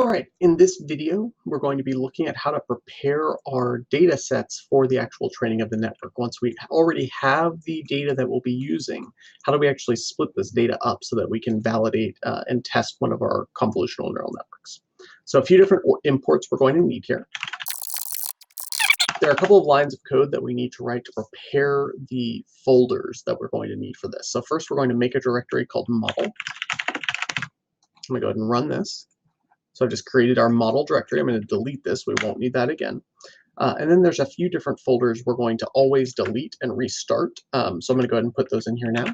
All right, in this video, we're going to be looking at how to prepare our data sets for the actual training of the network. Once we already have the data that we'll be using, how do we actually split this data up so that we can validate and test one of our convolutional neural networks? So a few different imports we're going to need here. There are a couple of lines of code that we need to write to prepare the folders that we're going to need for this. So first, we're going to make a directory called model. I'm going to go ahead and run this. So I've just created our model directory. I'm going to delete this. We won't need that again. And then there's a few different folders we're going to always delete and restart. So I'm going to go ahead and put those in here now.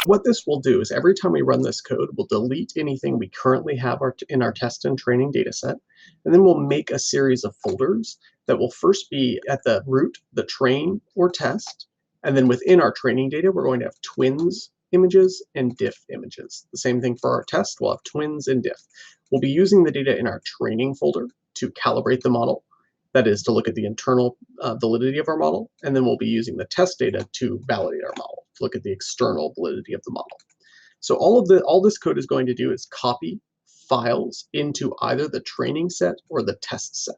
What this will do is every time we run this code, we'll delete anything we currently have in our test and training data set, and then we'll make a series of folders that will first be at the root, the train or test, and then within our training data, we're going to have twins images and diff images. The same thing for our test, we'll have twins and diff. We'll be using the data in our training folder to calibrate the model, that is to look at the internal validity of our model, and then we'll be using the test data to validate our model, to look at the external validity of the model. So all this code is going to do is copy files into either the training set or the test set.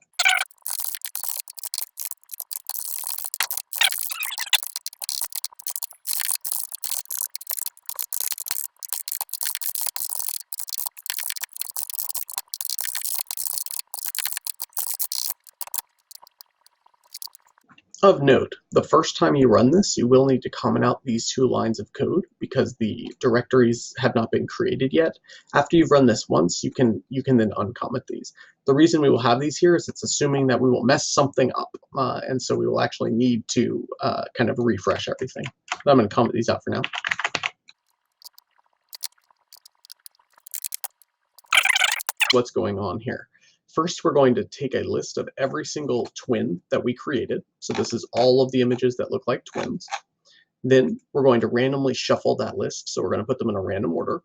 Of note, the first time you run this, you will need to comment out these two lines of code because the directories have not been created yet. After you've run this once, you can then uncomment these. The reason we will have these here is it's assuming that we will mess something up, and so we will actually need to kind of refresh everything. But I'm going to comment these out for now. What's going on here? First, we're going to take a list of every single twin that we created. So this is all of the images that look like twins. Then we're going to randomly shuffle that list. So we're going to put them in a random order.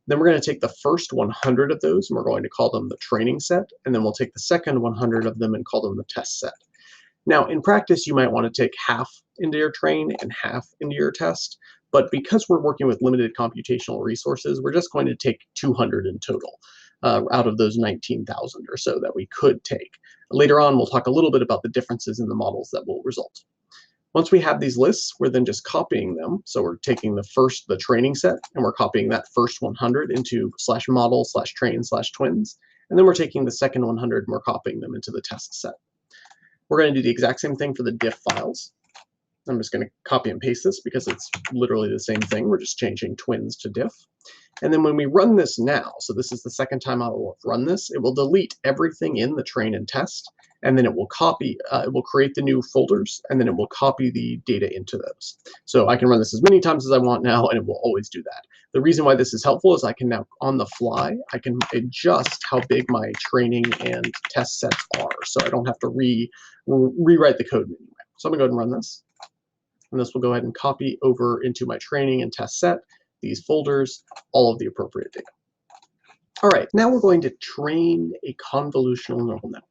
Then we're going to take the first 100 of those and we're going to call them the training set. And then we'll take the second 100 of them and call them the test set. Now, in practice, you might want to take half into your train and half into your test. But because we're working with limited computational resources, we're just going to take 200 in total. Out of those 19,000 or so that we could take. Later on, we'll talk a little bit about the differences in the models that will result. Once we have these lists, we're then just copying them. So we're taking the training set, and we're copying that first 100 into /model/train/twins. And then we're taking the second 100 and we're copying them into the test set. We're going to do the exact same thing for the diff files. I'm just going to copy and paste this because it's literally the same thing. We're just changing twins to diff. And then when we run this now, so this is the second time I will run this, it will delete everything in the train and test, and then it will create the new folders, and then it will copy the data into those. So I can run this as many times as I want now, and it will always do that. The reason why this is helpful is I can now, on the fly, I can adjust how big my training and test sets are, so I don't have to rewrite the code anyway. So I'm going to go ahead and run this. And this will go ahead and copy over into my training and test set, these folders, all of the appropriate data. All right, now we're going to train a convolutional neural network.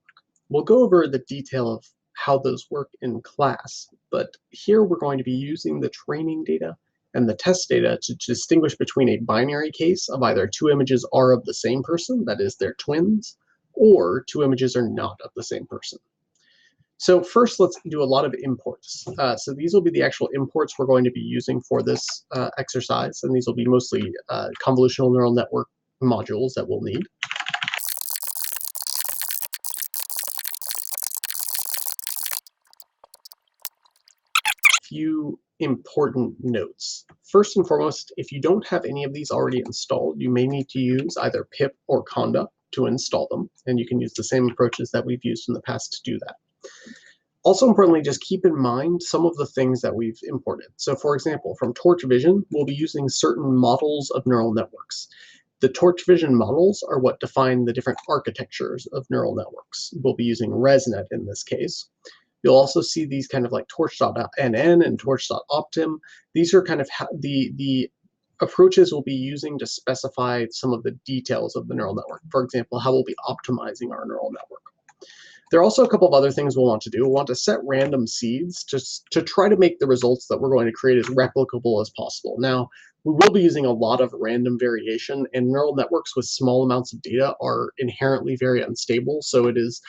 We'll go over the detail of how those work in class, but here we're going to be using the training data and the test data to distinguish between a binary case of either two images are of the same person, that is, they're twins, or two images are not of the same person. So first, let's do a lot of imports. So these will be the actual imports we're going to be using for this exercise, and these will be mostly convolutional neural network modules that we'll need. Few important notes. First and foremost, if you don't have any of these already installed, you may need to use either pip or conda to install them, and you can use the same approaches that we've used in the past to do that. Also importantly, just keep in mind some of the things that we've imported. So for example, from Torch Vision, we'll be using certain models of neural networks. The Torch Vision models are what define the different architectures of neural networks. We'll be using ResNet in this case. You'll also see these kind of like torch.nn and torch.optim. These are kind of the approaches we'll be using to specify some of the details of the neural network. For example, how we'll be optimizing our neural network. There are also a couple of other things we'll want to do. We'll want to set random seeds just to try to make the results that we're going to create as replicable as possible. Now, we will be using a lot of random variation, and neural networks with small amounts of data are inherently very unstable, so it is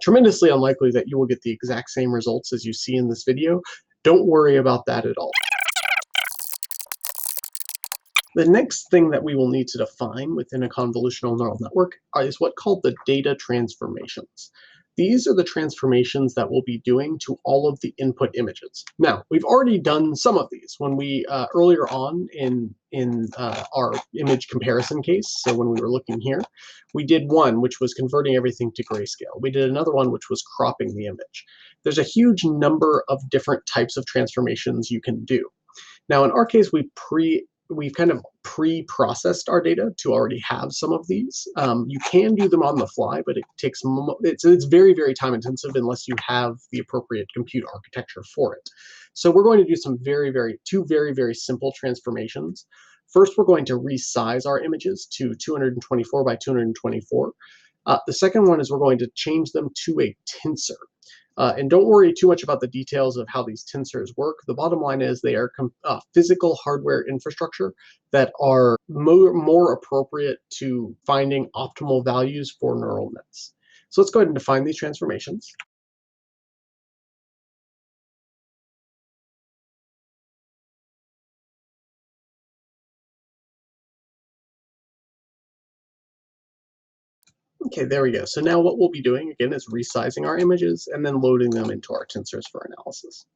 tremendously unlikely that you will get the exact same results as you see in this video. Don't worry about that at all. The next thing that we will need to define within a convolutional neural network is what's called the data transformations. These are the transformations that we'll be doing to all of the input images. Now, we've already done some of these when we earlier on in our image comparison case. So when we were looking here, we did one which was converting everything to grayscale. We did another one which was cropping the image. There's a huge number of different types of transformations you can do. Now, in our case, we've kind of pre-processed our data to already have some of these. You can do them on the fly, but it takes it's very, very time intensive unless you have the appropriate compute architecture for it. So we're going to do two very, very simple transformations. First, we're going to resize our images to 224 by 224. The second one is we're going to change them to a tensor. And don't worry too much about the details of how these tensors work. The bottom line is they are physical hardware infrastructure that are more appropriate to finding optimal values for neural nets. So let's go ahead and define these transformations. Okay, there we go. So now what we'll be doing, again, is resizing our images and then loading them into our tensors for analysis.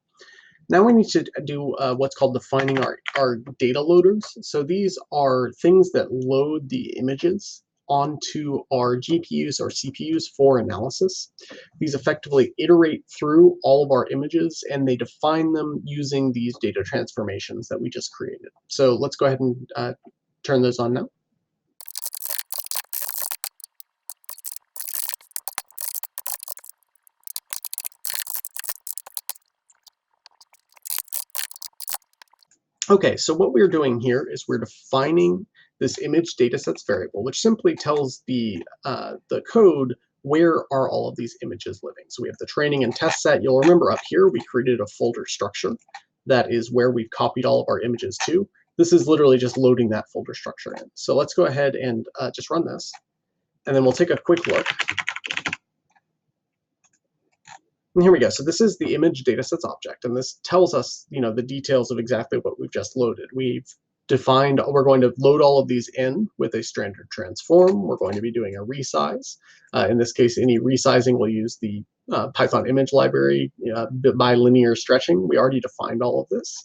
Now we need to do what's called defining our data loaders. So these are things that load the images onto our GPUs or CPUs for analysis. These effectively iterate through all of our images and they define them using these data transformations that we just created. So let's go ahead and turn those on now. Okay, so what we're doing here is we're defining this image datasets variable, which simply tells the code where are all of these images living. So we have the training and test set. You'll remember up here we created a folder structure that is where we've copied all of our images to. This is literally just loading that folder structure in. So let's go ahead and just run this, and then we'll take a quick look. And here we go. So this is the image datasets object, and this tells us, the details of exactly what we've just loaded. We've defined, we're going to load all of these in with a standard transform. We're going to be doing a resize. In this case, any resizing will use the Python image library by linear stretching. We already defined all of this.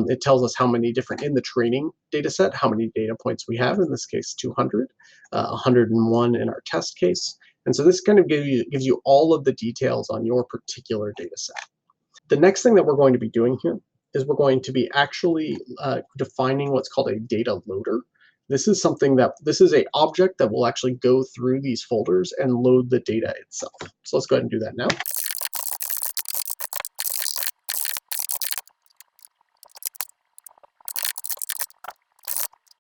It tells us how many different, in the training data set, how many data points we have, in this case 200, 101 in our test case. And so this kind of gives you all of the details on your particular data set. The next thing that we're going to be doing here is we're going to be actually defining what's called a data loader. This is an object that will actually go through these folders and load the data itself. So let's go ahead and do that now.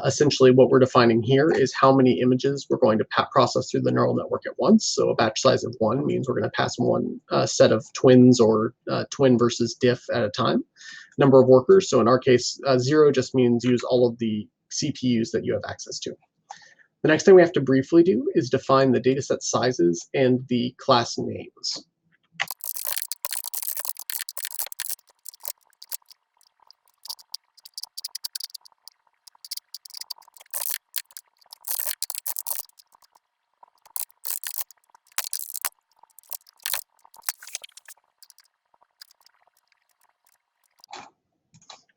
Essentially, what we're defining here is how many images we're going to process through the neural network at once. So a batch size of 1 means we're going to pass one set of twins or twin versus diff at a time. Number of workers, so in our case, 0 just means use all of the CPUs that you have access to. The next thing we have to briefly do is define the dataset sizes and the class names.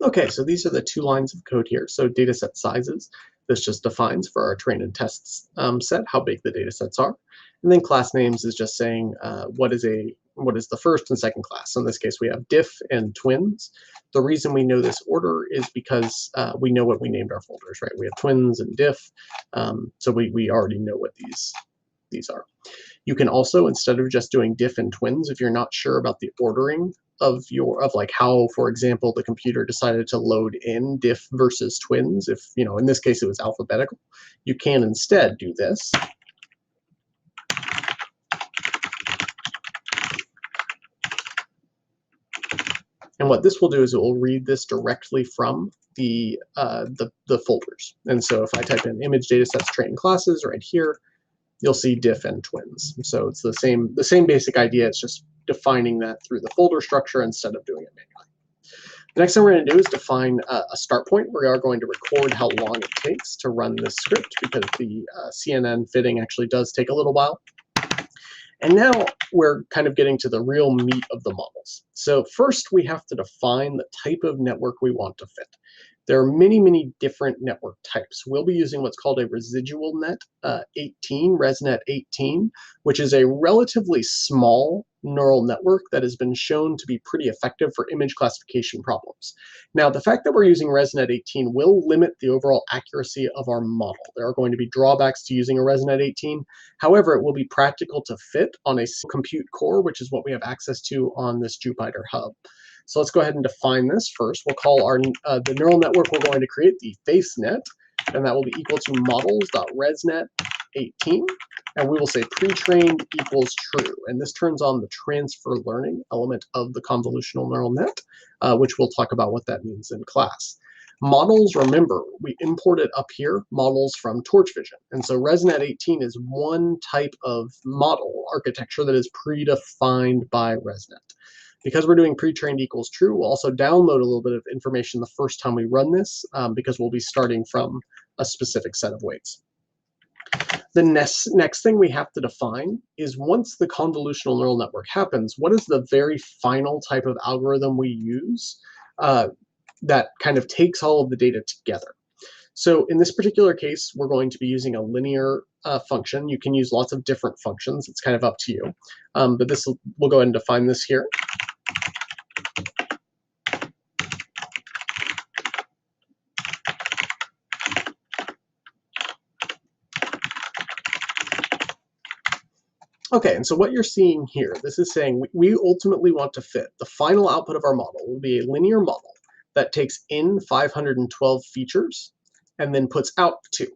Okay, so these are the two lines of code here. So dataset sizes, this just defines for our train and tests set how big the datasets are. And then class names is just saying what is the first and second class. So in this case, we have diff and twins. The reason we know this order is because we know what we named our folders, right? We have twins and diff, so we already know what these are. You can also, instead of just doing diff and twins, if you're not sure about the ordering of like how, for example, the computer decided to load in diff versus twins, if, in this case it was alphabetical, you can instead do this. what this will do is it will read this directly from the folders. And so if I type in image datasets train classes right here, you'll see diff and twins. So it's the same basic idea. It's just defining that through the folder structure instead of doing it manually. The next thing we're going to do is define a start point. We are going to record how long it takes to run this script because the CNN fitting actually does take a little while. And now we're kind of getting to the real meat of the models. So first we have to define the type of network we want to fit. There are many, many different network types. We'll be using what's called a residual net 18, ResNet 18, which is a relatively small neural network that has been shown to be pretty effective for image classification problems. Now, the fact that we're using ResNet 18 will limit the overall accuracy of our model. There are going to be drawbacks to using a ResNet 18. However, it will be practical to fit on a compute core, which is what we have access to on this Jupyter hub. So let's go ahead and define this first. We'll call our the neural network we're going to create the FaceNet, and that will be equal to models.resnet18, and we will say pre-trained equals true. And this turns on the transfer learning element of the convolutional neural net, which we'll talk about what that means in class. Models, remember, we imported up here models from Torch Vision. And so ResNet 18 is one type of model architecture that is predefined by ResNet. Because we're doing pre-trained equals true, we'll also download a little bit of information the first time we run this because we'll be starting from a specific set of weights. The next thing we have to define is once the convolutional neural network happens, what is the very final type of algorithm we use that kind of takes all of the data together. So in this particular case, we're going to be using a linear function. You can use lots of different functions. It's kind of up to you. But we'll go ahead and define this here. Okay, and so what you're seeing here, this is saying we ultimately want to fit. The final output of our model will be a linear model that takes in 512 features and then puts out 2.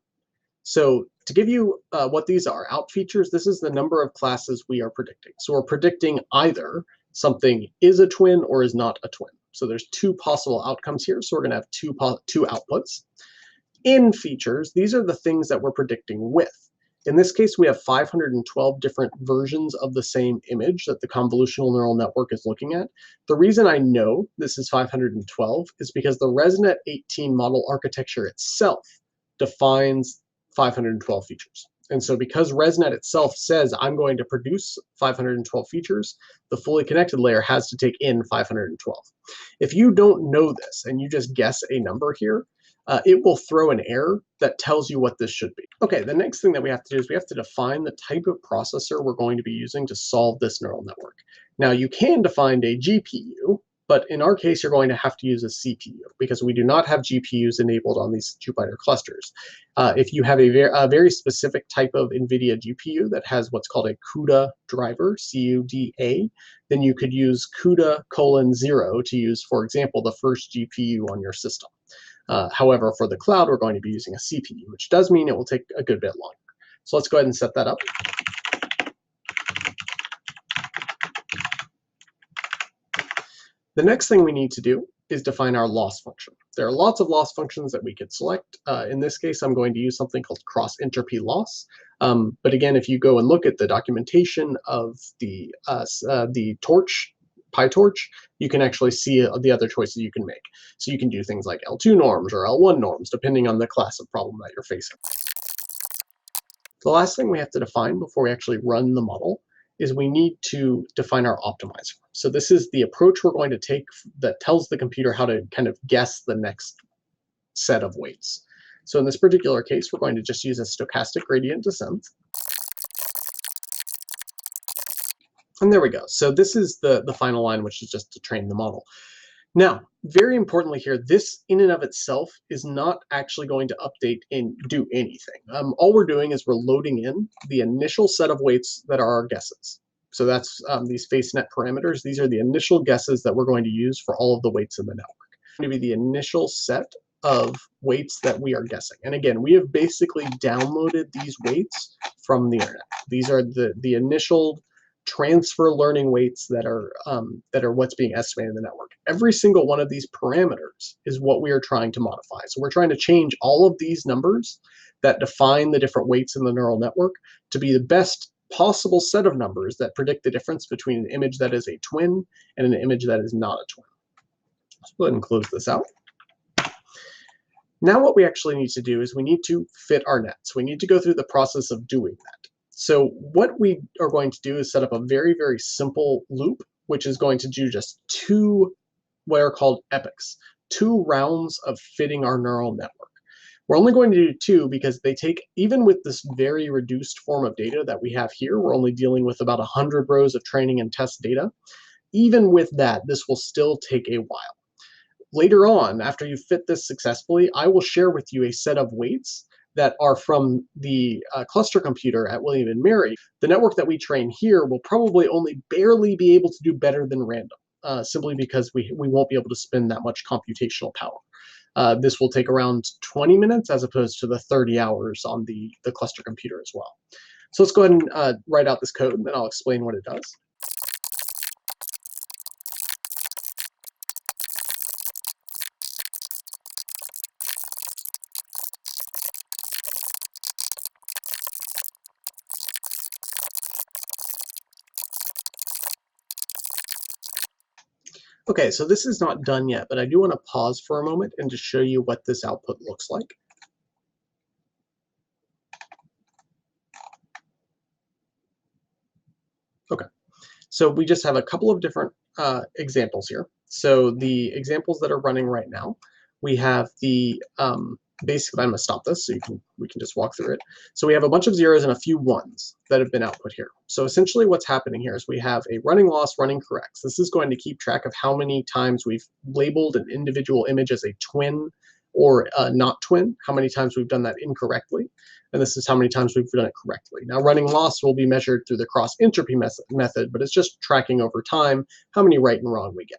So to give you what these are, out features, this is the number of classes we are predicting. So we're predicting either something is a twin or is not a twin. So there's 2 possible outcomes here. So we're going to have two outputs. In features, these are the things that we're predicting with. In this case, we have 512 different versions of the same image that the convolutional neural network is looking at. The reason I know this is 512 is because the ResNet 18 model architecture itself defines 512 features. And so because ResNet itself says I'm going to produce 512 features, the fully connected layer has to take in 512. If you don't know this and you just guess a number here, it will throw an error that tells you what this should be. Okay, the next thing that we have to do is we have to define the type of processor we're going to be using to solve this neural network. Now, you can define a GPU, but in our case, you're going to have to use a CPU because we do not have GPUs enabled on these Jupyter clusters. If you have a very specific type of NVIDIA GPU that has what's called a CUDA driver, C-U-D-A, then you could use CUDA:0 to use, for example, the first GPU on your system. However, for the cloud, we're going to be using a CPU, which does mean it will take a good bit longer. So let's go ahead and set that up. The next thing we need to do is define our loss function. There are lots of loss functions that we could select. In this case, I'm going to use something called cross-entropy loss. But again, if you go and look at the documentation of the PyTorch, you can actually see the other choices you can make. So you can do things like L2 norms or L1 norms, depending on the class of problem that you're facing. The last thing we have to define before we actually run the model is we need to define our optimizer. So this is the approach we're going to take that tells the computer how to kind of guess the next set of weights. So in this particular case, we're going to just use a stochastic gradient descent. And there we go. So this is the final line, which is just to train the model. Now, very importantly here, this in and of itself is not actually going to update and do anything. All we're doing is we're loading in the initial set of weights that are our guesses. So that's these FaceNet parameters. These are the initial guesses that we're going to use for all of the weights in the network. It's going to be the initial set of weights that we are guessing. And again, we have basically downloaded these weights from the internet. These are the initial transfer learning weights that are what's being estimated in the network. Every single one of these parameters is what we are trying to modify. So we're trying to change all of these numbers that define the different weights in the neural network to be the best possible set of numbers that predict the difference between an image that is a twin and an image that is not a twin. Let's go ahead and close this out. Now what we actually need to do is we need to fit our nets. We need to go through the process of doing that. So what we are going to do is set up a very, very simple loop, which is going to do just two what are called epochs, 2 rounds of fitting our neural network. We're only going to do 2 because they take, even with this very reduced form of data that we have here, we're only dealing with about 100 rows of training and test data. Even with that, this will still take a while. Later on, after you fit this successfully, I will share with you a set of weights that are from the cluster computer at William and Mary. The network that we train here will probably only barely be able to do better than random, simply because we won't be able to spend that much computational power. This will take around 20 minutes as opposed to the 30 hours on the cluster computer as well. So let's go ahead and write out this code, and then I'll explain what it does. Okay, so this is not done yet, but I do want to pause for a moment and just show you what this output looks like. Okay, so we just have a couple of different examples here. So the examples that are running right now, we have the basically, I'm going to stop this so we can just walk through it. So we have a bunch of zeros and a few ones that have been output here. So essentially what's happening here is we have a running loss, running corrects. This is going to keep track of how many times we've labeled an individual image as a twin or not twin, how many times we've done that incorrectly, and this is how many times we've done it correctly. Now running loss will be measured through the cross entropy method, but it's just tracking over time how many right and wrong we get.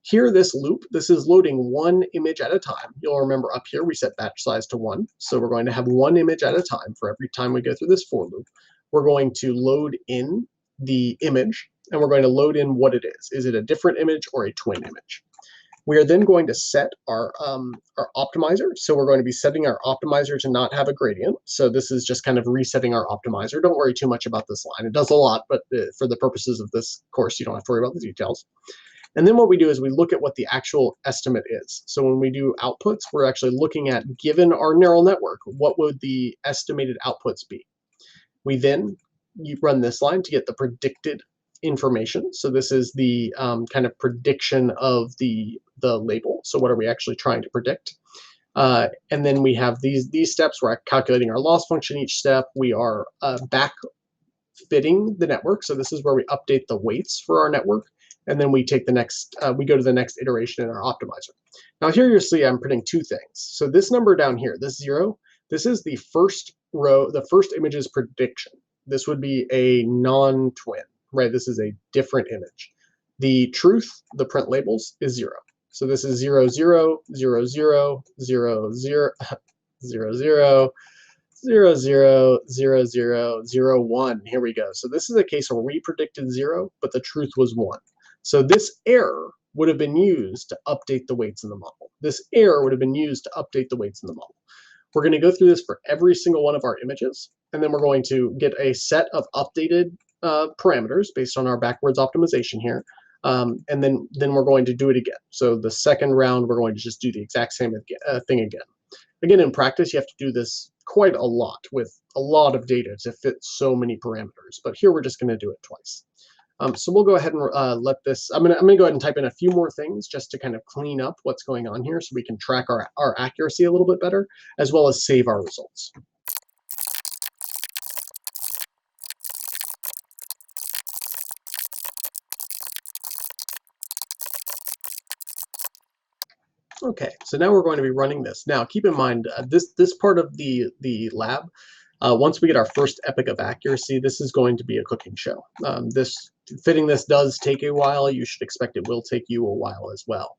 Here, this loop, this is loading one image at a time. You'll remember up here we set batch size to 1. So we're going to have one image at a time for every time we go through this for loop. We're going to load in the image, and we're going to load in what it is. Is it a different image or a twin image? We are then going to set our optimizer. So we're going to be setting our optimizer to not have a gradient. So this is just kind of resetting our optimizer. Don't worry too much about this line. It does a lot, but for the purposes of this course, you don't have to worry about the details. And then what we do is we look at what the actual estimate is. So when we do outputs, we're actually looking at, given our neural network, what would the estimated outputs be? We then run this line to get the predicted information. So this is the kind of prediction of the label. So what are we actually trying to predict? And then we have these steps. We're calculating our loss function each step. We are back fitting the network. So this is where we update the weights for our network. And then we take the next, we go to the next iteration in our optimizer. Now here you'll see I'm putting 2 things. So this number down here, this 0, this is the first row, the first image's prediction. This would be a non-twin, right? This is a different image. The truth, the print labels, is 0. So this is 0, 0, 0, 0, 0, 0, 0, 0, 0, 0, 0, 0, 0, 0, 1. Here we go. So this is a case where we predicted 0, but the truth was 1. So this error would have been used to update the weights in the model. This error would have been used to update the weights in the model. We're going to go through this for every single one of our images, and then we're going to get a set of updated parameters based on our backwards optimization here, and then we're going to do it again. So the second round, we're going to just do the exact same thing again. Again, in practice, you have to do this quite a lot with a lot of data to fit so many parameters, but here we're just going to do it twice. So we'll go ahead and let this, I'm gonna go ahead and type in a few more things just to kind of clean up what's going on here so we can track our accuracy a little bit better, as well as save our results. Okay, so now we're going to be running this. Now keep in mind, this part of the lab, once we get our first epoch of accuracy, this is going to be a cooking show. Fitting this does take a while. You should expect it will take you a while as well.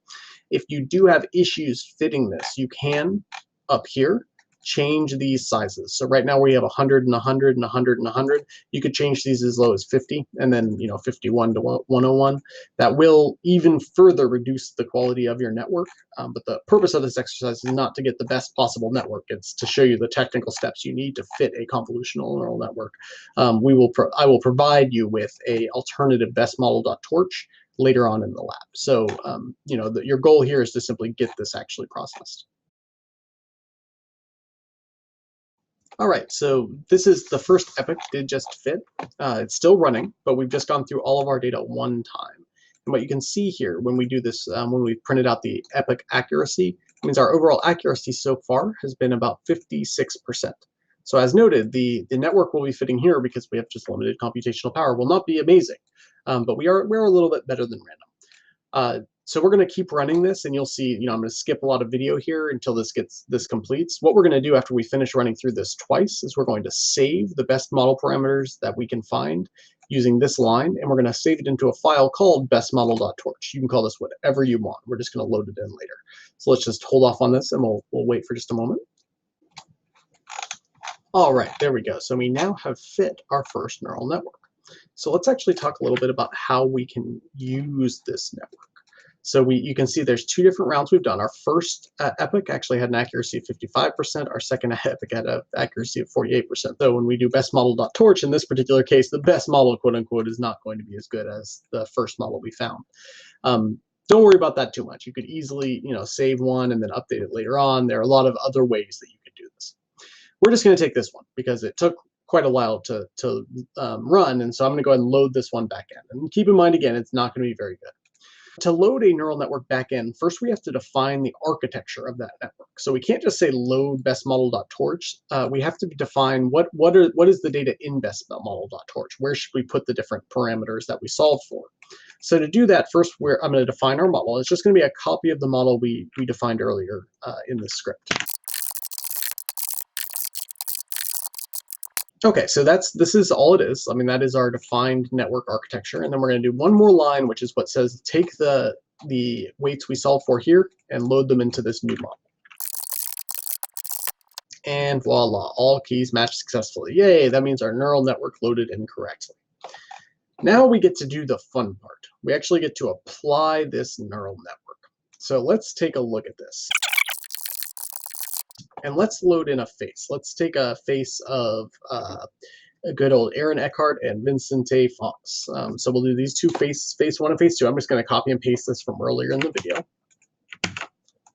If you do have issues fitting this, you can, up here, change these sizes. So right now we have 100 and 100 and 100 and 100. You could change these as low as 50, and then 51 to 101. That will even further reduce the quality of your network. But the purpose of this exercise is not to get the best possible network. It's to show you the technical steps you need to fit a convolutional neural network. I will provide you with a alternative best model.torch later on in the lab. So your goal here is to simply get this actually processed. All right, so this is the first epoch did just fit. It's still running, but we've just gone through all of our data one time. And what you can see here when we do this, when we printed out the epoch accuracy, it means our overall accuracy so far has been about 56%. So as noted, the network will be fitting here because we have just limited computational power will not be amazing, but we're a little bit better than random. So we're going to keep running this, and you'll see, I'm going to skip a lot of video here until this completes. What we're going to do after we finish running through this twice is we're going to save the best model parameters that we can find using this line, and we're going to save it into a file called bestmodel.torch. You can call this whatever you want. We're just going to load it in later. So let's just hold off on this, and we'll wait for just a moment. All right, there we go. So we now have fit our first neural network. So let's actually talk a little bit about how we can use this network. So you can see there's two different rounds we've done. Our first epoch actually had an accuracy of 55%. Our second epoch had an accuracy of 48%. Though when we do best model.torch, in this particular case, the best model, quote unquote, is not going to be as good as the first model we found. Don't worry about that too much. You could easily, save one and then update it later on. There are a lot of other ways that you could do this. We're just going to take this one because it took quite a while to run, and so I'm going to go ahead and load this one back in. And keep in mind, again, it's not going to be very good. To load a neural network backend, first we have to define the architecture of that network. So we can't just say load bestmodel.torch. We have to define what is the data in bestmodel.torch. Where should we put the different parameters that we solve for? So to do that, first I'm going to define our model. It's just going to be a copy of the model we defined earlier in the script. Okay, so this is all it is. I mean, that is our defined network architecture. And then we're going to do one more line, which is what says take the weights we solved for here and load them into this new model. And voila, all keys match successfully. Yay, that means our neural network loaded incorrectly. Now we get to do the fun part. We actually get to apply this neural network. So let's take a look at this. And let's load in a face. Let's take a face of a good old Aaron Eckhart and Vincente Fox. So we'll do these two, face 1 and face 2. I'm just going to copy and paste this from earlier in the video.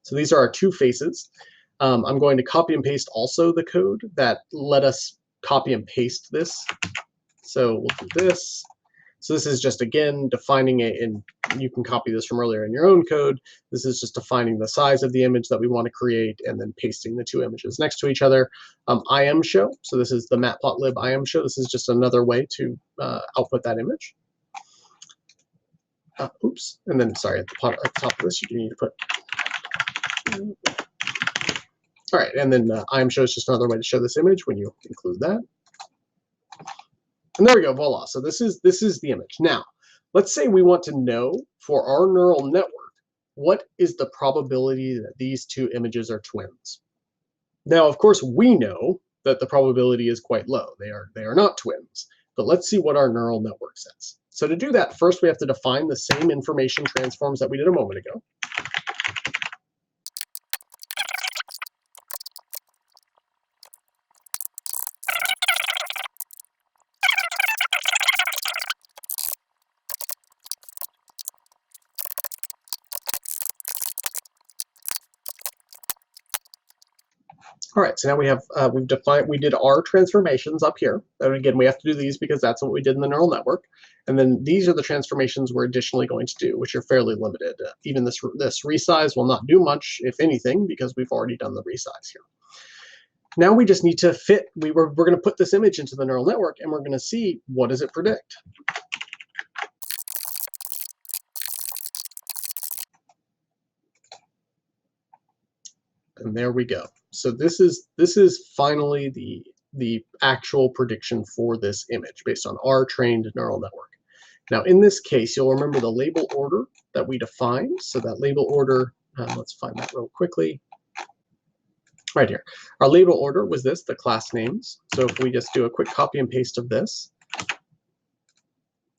So these are our two faces. I'm going to copy and paste also the code that let us copy and paste this. So we'll do this. So this is just, again, defining it, and you can copy this from earlier in your own code. This is just defining the size of the image that we want to create and then pasting the two images next to each other. IMShow, so this is the matplotlib IMShow. This is just another way to output that image. Oops, and then, sorry, at the top of this, you need to put... All right, and then IMShow is just another way to show this image when you include that. And there we go, voila. So this is the image. Now, let's say we want to know for our neural network, what is the probability that these two images are twins? Now, of course, we know that the probability is quite low. They are not twins. But let's see what our neural network says. So to do that, first we have to define the same information transforms that we did a moment ago. All right, so now we have we did our transformations up here. And again, we have to do these because that's what we did in the neural network. And then these are the transformations we're additionally going to do, which are fairly limited. Even this resize will not do much, if anything, because we've already done the resize here. Now we just need to fit. We're going to put this image into the neural network, and we're going to see what does it predict. And there we go. So this is finally the actual prediction for this image based on our trained neural network. Now in this case, you'll remember the label order that we defined. So that label order, let's find that real quickly. right here. Our label order was this, the class names. So if we just do a quick copy and paste of this,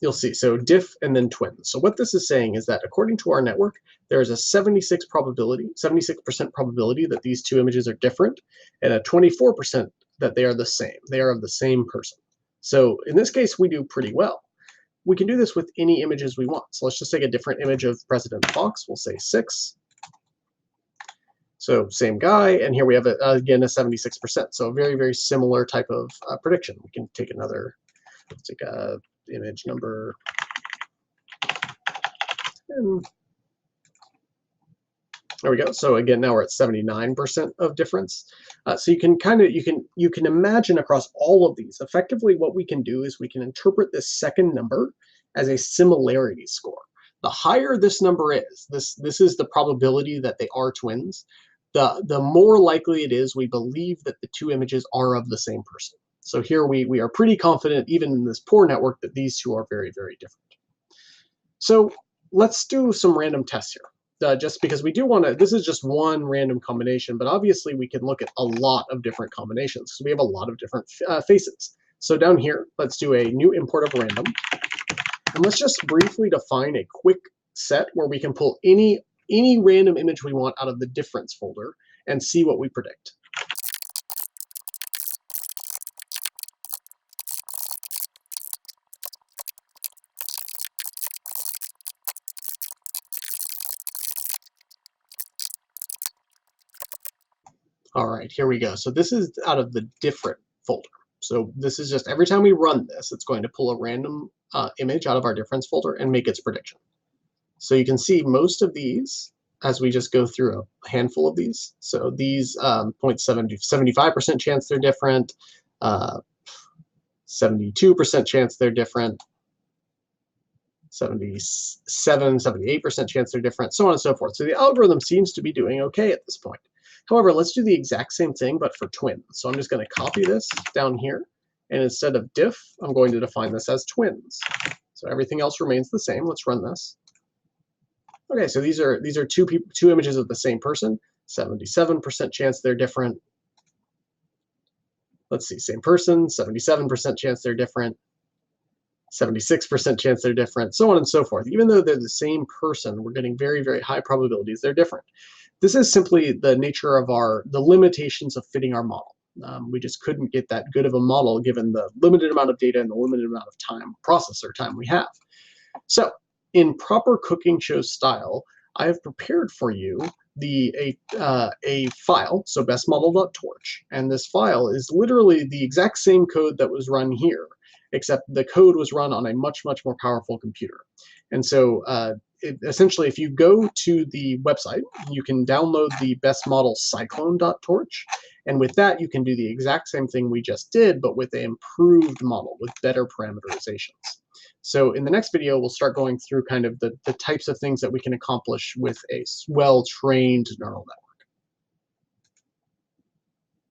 you'll see, so diff and then twins. So what this is saying is that according to our network, there is a 76% probability that these two images are different, and a 24% that they are the same. They are of the same person. So in this case, we do pretty well. We can do this with any images we want. So let's just take a different image of President Fox. We'll say 6. So same guy, and here we have, again, a 76%. So a very, very similar type of prediction. We can take another, let's take a image number 10. There we go. So again, now we're at 79% of difference. So you can you can imagine across all of these, effectively what we can do is we can interpret this second number as a similarity score. The higher this number is, this is the probability that they are twins, the more likely it is we believe that the two images are of the same person. So here we are pretty confident, even in this poor network, that these two are very, very different. So let's do some random tests here. Just because we do want to, this is just one random combination, but obviously we can look at a lot of different combinations because we have a lot of different faces. So down here, let's do a new import of random. And let's just briefly define a quick set where we can pull any random image we want out of the difference folder and see what we predict. All right, here we go. So this is out of the different folder. So this is just every time we run this, it's going to pull a random image out of our difference folder and make its prediction. So you can see most of these as we just go through a handful of these. So these 75% chance they're different, 72% chance they're different, 78% chance they're different, so on and so forth. So the algorithm seems to be doing okay at this point. However, let's do the exact same thing, but for twins. So I'm just going to copy this down here, and instead of diff, I'm going to define this as twins. So everything else remains the same. Let's run this. Okay, so these are two images of the same person. 77% chance they're different. Let's see, same person, 77% chance they're different. 76% chance they're different, so on and so forth. Even though they're the same person, we're getting very, very high probabilities they're different. This is simply the nature of the limitations of fitting our model. We just couldn't get that good of a model given the limited amount of data and the limited amount of time, processor time we have. So in proper cooking show style, I have prepared for you a file, so bestmodel.torch, and this file is literally the exact same code that was run here, except the code was run on a much, much more powerful computer. And so essentially, if you go to the website, you can download the best model cyclone.torch. And with that, you can do the exact same thing we just did, but with an improved model with better parameterizations. So in the next video, we'll start going through kind of the types of things that we can accomplish with a well-trained neural network.